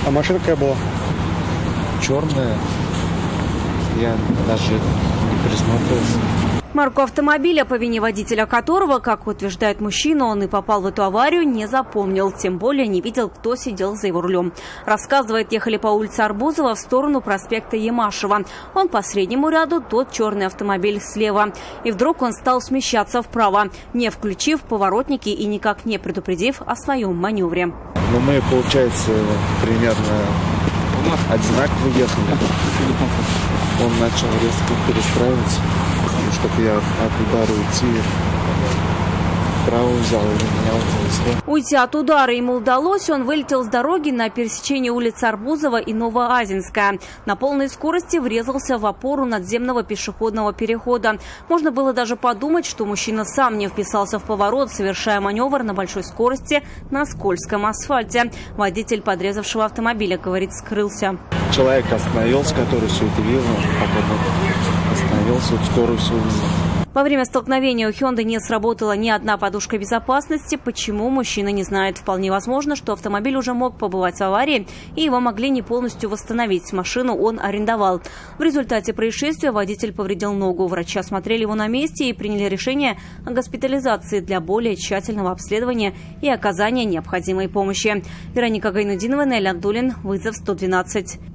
А машина какая была? Черная. Я даже не присмотрелся. Марку автомобиля, по вине водителя которого, как утверждает мужчина, он и попал в эту аварию, не запомнил. Тем более не видел, кто сидел за его рулем. Рассказывает, ехали по улице Арбузова в сторону проспекта Ямашева. Он по среднему ряду, тот черный автомобиль слева. И вдруг он стал смещаться вправо, не включив поворотники и никак не предупредив о своем маневре. Но мы, получается, примерно одинаково ехали. Он начал резко перестраиваться, чтобы я от удара уйти. Право взял и меня унесло. Уйти от удара ему удалось. Он вылетел с дороги на пересечении улиц Арбузова и Новоазинская. На полной скорости врезался в опору надземного пешеходного перехода. Можно было даже подумать, что мужчина сам не вписался в поворот, совершая маневр на большой скорости на скользком асфальте. Водитель подрезавшего автомобиля, говорит, скрылся. Человек остановился, который все это видел, потом остановился, вот скоро все увидел. Во время столкновения у Hyundai не сработала ни одна подушка безопасности. Почему, мужчина не знает. Вполне возможно, что автомобиль уже мог побывать в аварии, и его могли не полностью восстановить. Машину он арендовал. В результате происшествия водитель повредил ногу. Врачи осмотрели его на месте и приняли решение о госпитализации для более тщательного обследования и оказания необходимой помощи. Вероника Гайнудинова, Нель Абдулин, вызов 112.